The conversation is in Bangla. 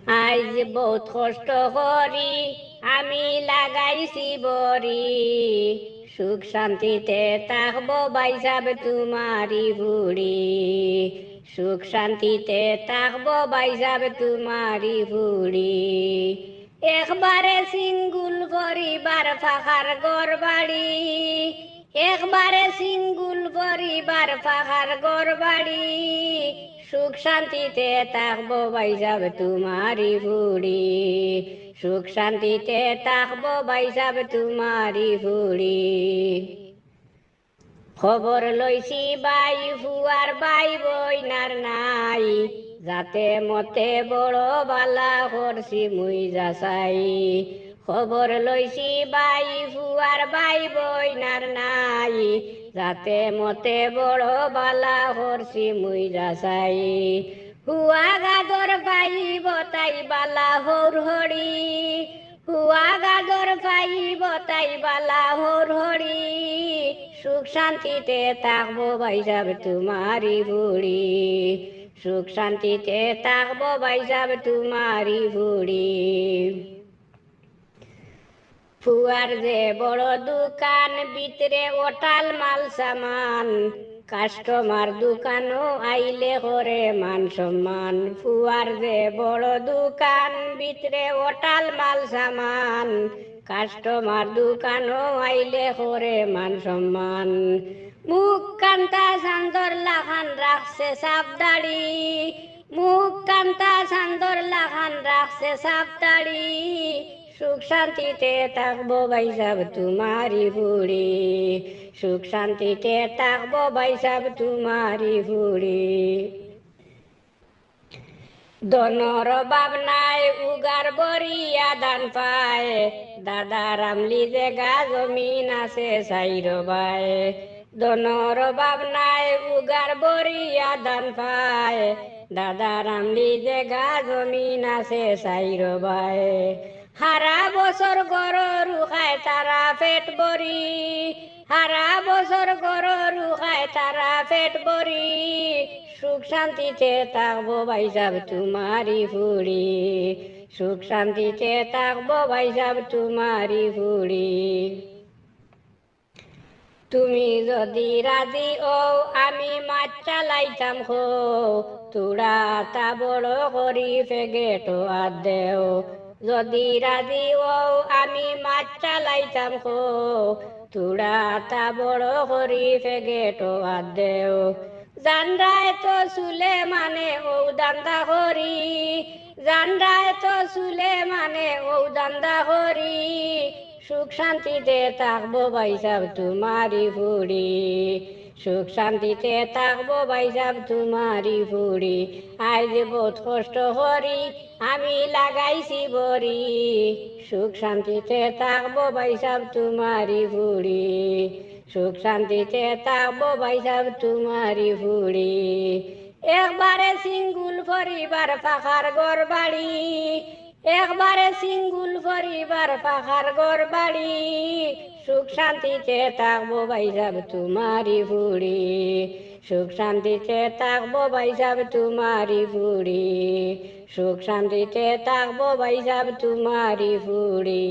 আজ বহুত কষ্ট করি আমি লাগাইছি বরি, সুখ শান্তিতে থাকবো বাইসাব তোমারি বুড়ি, সুখ শান্তিতে থাকবো বাইসাব তোমারি বুড়ি। একবারে সিঙ্গুল পরিবার ফাঁকার ঘর বাড়ি, একবারে সিঙ্গুল পরিবার ফাঁকার ঘর বাড়ি, সুখ শান্তিতে থাকবো বাইসাব তোমারি বুড়ি, সুখ শান্তিতে থাকবো বাইসাব তোমারি বুড়ি। খবর লইছি বাই ফুয়ার বাই বইনার নাই, যাতে মতে বড় বালা করছি মুই যাচাই। খবর লইছি বাই ফুয়ার বাই বইনার নাই, যাতে মতে বড় বালা করছি মুই যাচাই। হুয়া গাদর পাইব তাই বালা হর হরি, হুয়া গাদর পাইব তাই বালা হর হরি, সুখ শান্তিতে থাকবো বাইসাব তোমারি বুড়ি, সুখ শান্তিতে থাকবো বাইসাব তোমারি বুড়ি। ফুয়ার যে বড় দোকান ভিতরে ওটাল মাল সামান, কাস্টমার দোকানও আইলে করে মান সম্মান। ফুয়ার যে বড় দোকান ভিতরে ওটাল মাল সামান, কাস্টমার দোকানও আইলে করে মান সম্মান। মুখ কান্তা সান্দর লাখান রাখছে সাপ দাড়ি, মুখ কান্তা সান্দর লাখান রাখছে সাপ দাড়ি, সুখ শান্তিতে থাকবো বাইসাব তোমারি বুড়ি, সুখ শান্তিতে থাকবো বাইসাব তোমারি বুড়ি। দনর বাব নাই উগার বরিয়া দান পায়, দাদা রামলি জায়গা জমিন আছে সাইর বাই। দনর বাব নাই উগার বরিয়া দান পায়, দাদা রামলি জায়গা জমিন আছে সাইর বাই। হারা বছর গরু খায় তারা পেট বরি, হারা বছর গরু খায় তারা পেট বরি, সুখ শান্তিতে থাকবো বাইসাব তোমারি বুড়ি, সুখ শান্তিতে থাকবো বাইসাব তোমারি বুড়ি। তুমি যদি রাজি ও আমি মাছ চালাইতাম হো, তোরা তা বড় করি ফেগেটো আর দেও। যদি রাজি ও আমি মাছ চালাইতাম হো, তোরা তা বড় করি ফেগেটো আর দেও। জানরায় তো চুলে মানে ও দান্দা করি, জানরায় তো চুলে মানে ও দান্দা করি, সুখ শান্তিতে থাকবো বাইসাব তোমারি বুড়ি, সুখ শান্তিতে থাকবো বাইসাব তোমারি বুড়ি। আজ বহুত কষ্ট করি আমি লাগাইছি বরি, সুখ শান্তিতে থাকবো বাইসাব তোমারি বুড়ি, সুখ শান্তিতে থাকবো বাইসাব তোমারি বুড়ি। একবারে সিঙ্গুল পরিবার ফাঁকার ঘর বাড়ি, একবারে সিঙ্গুল পরিবার ফাঁকার ঘর বাড়ি, সুখ শান্তিতে থাকবো বাইসাব তোমারি বুড়ি, সুখ শান্তিতে থাকবো বাইসাব তোমারি বুড়ি, সুখ শান্তিতে থাকবো বাইসাব তোমারি বুড়ি।